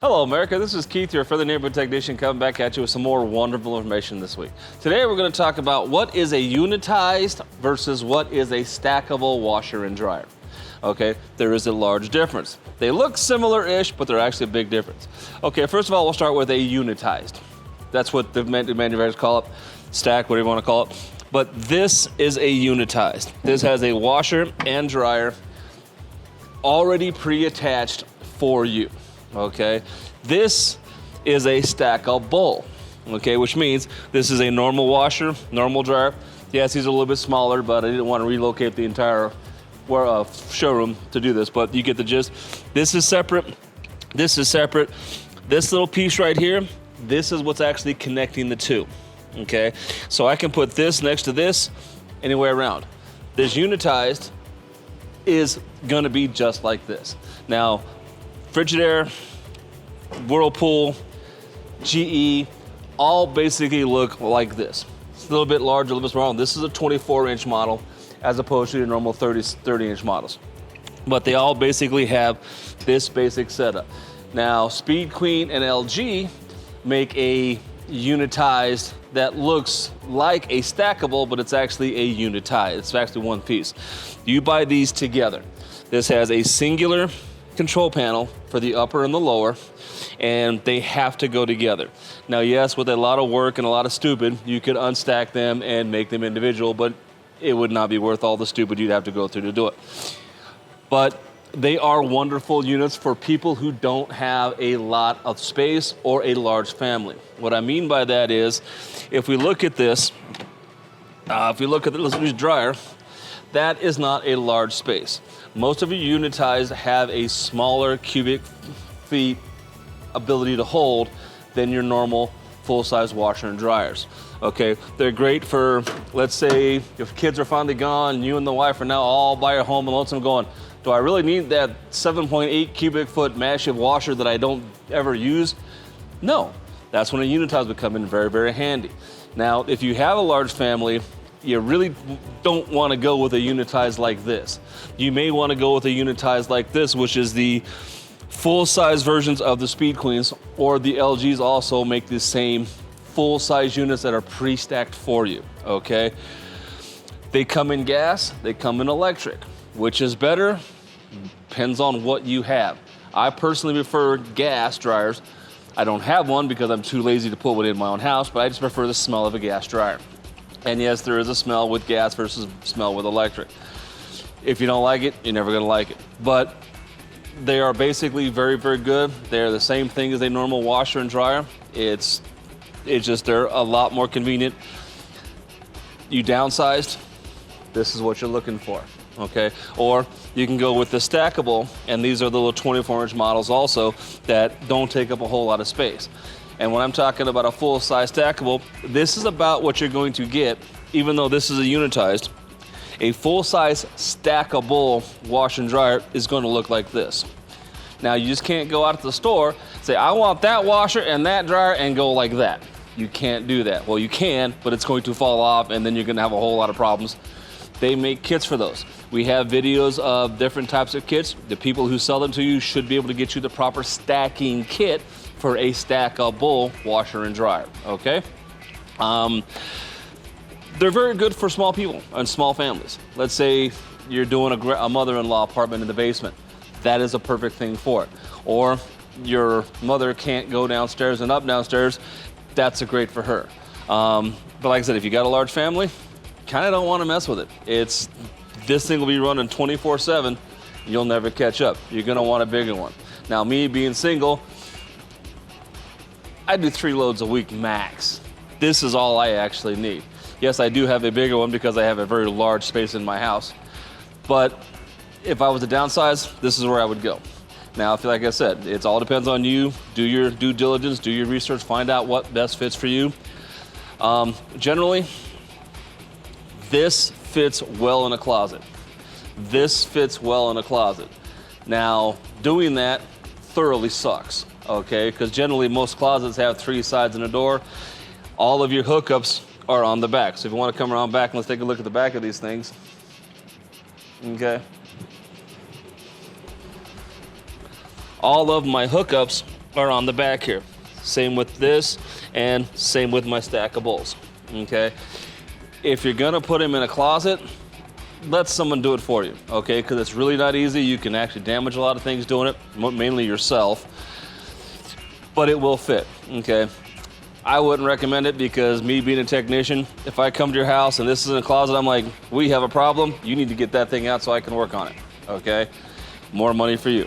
Hello America, this is Keith, your friendly neighborhood technician, coming back at you with some more wonderful information this week. Today we're going to talk about what is a unitized versus what is a stackable washer and dryer. Okay, there is a large difference. They look similar-ish, but they're actually a big difference. Okay, first of all, we'll start with a unitized. That's what the manufacturers call it, stack, whatever you want to call it. But this is a unitized. This has a washer and dryer already pre-attached for you. Okay, this is a stackable, okay, which means this is a normal washer, normal dryer. Yes, these are a little bit smaller, but I didn't want to relocate the entire showroom to do this, but you get the gist. This is separate. This is separate. This little piece right here, this is what's actually connecting the two, okay? So I can put this next to this anywhere around. This unitized is going to be just like this. Now, Fridgidaire, Whirlpool, GE, all basically look like this. It's a little bit larger, a little bit smaller. This is a 24-inch model as opposed to your normal 30-inch models. But they all basically have this basic setup. Now, Speed Queen and LG make a unitized that looks like a stackable, but it's actually a unitized. It's actually one piece. You buy these together. This has a singular control panel for the upper and the lower, and they have to go together. Now, yes, with a lot of work and a lot of stupid, you could unstack them and make them individual, but it would not be worth all the stupid you'd have to go through to do it. But they are wonderful units for people who don't have a lot of space or a large family. What I mean by that is, if we look at this, let's use dryer, that is not a large space. Most of your unitized have a smaller cubic feet ability to hold than your normal full-size washer and dryers. Okay, they're great for, let's say, if kids are finally gone, you and the wife are now all by your home and lonesome going, do I really need that 7.8 cubic foot massive washer that I don't ever use? No, that's when a unitized would come in very, very handy. Now, if you have a large family, you really don't want to go with a unitized like this. You may want to go with a unitized like this, which is the full-size versions of the Speed Queens, or the LGs also make the same full-size units that are pre-stacked for you, okay? They come in gas, they come in electric. Which is better? Depends on what you have. I personally prefer gas dryers. I don't have one because I'm too lazy to put one in my own house, but I just prefer the smell of a gas dryer. And yes, there is a smell with gas versus smell with electric. If you don't like it, you're never gonna like it. But they are basically very, very good. They're the same thing as a normal washer and dryer. It's just they're a lot more convenient. You downsized, this is what you're looking for, okay? Or you can go with the stackable, and these are the little 24-inch models also that don't take up a whole lot of space. And when I'm talking about a full-size stackable, this is about what you're going to get, even though this is a unitized. A full-size stackable wash and dryer is going to look like this. Now, you just can't go out to the store, say, I want that washer and that dryer, and go like that. You can't do that. Well, you can, but it's going to fall off, and then you're going to have a whole lot of problems. They make kits for those. We have videos of different types of kits. The people who sell them to you should be able to get you the proper stacking kit for a stackable washer and dryer, okay? They're very good for small people and small families. Let's say you're doing a mother-in-law apartment in the basement. That is a perfect thing for it. Or your mother can't go downstairs and up downstairs. That's great for her. But like I said, if you got a large family, kind of don't want to mess with it. This thing will be running 24/7. You'll never catch up. You're gonna want a bigger one. Now, me being single, I do 3 loads a week max. This is all I actually need. Yes, I do have a bigger one because I have a very large space in my house. But if I was to downsize, this is where I would go. Now, like I said, it all depends on you. Do your due diligence, do your research, find out what best fits for you. Generally, this fits well in a closet. This fits well in a closet. Now, doing that thoroughly sucks, okay? Because generally most closets have 3 sides and a door. All of your hookups are on the back. So if you want to come around back, let's take a look at the back of these things. Okay. All of my hookups are on the back here. Same with this, and same with my stackables, okay? If you're gonna put them in a closet, let someone do it for you, okay? Because it's really not easy. You can actually damage a lot of things doing it, mainly yourself, but it will fit, okay? I wouldn't recommend it because me being a technician, if I come to your house and this is in a closet, I'm like, we have a problem, you need to get that thing out so I can work on it, okay? More money for you.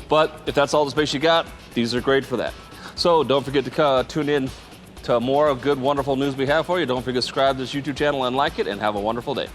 But if that's all the space you got, these are great for that. So don't forget to tune in to more of good, wonderful news we have for you. Don't forget to subscribe to this YouTube channel and like it, and have a wonderful day.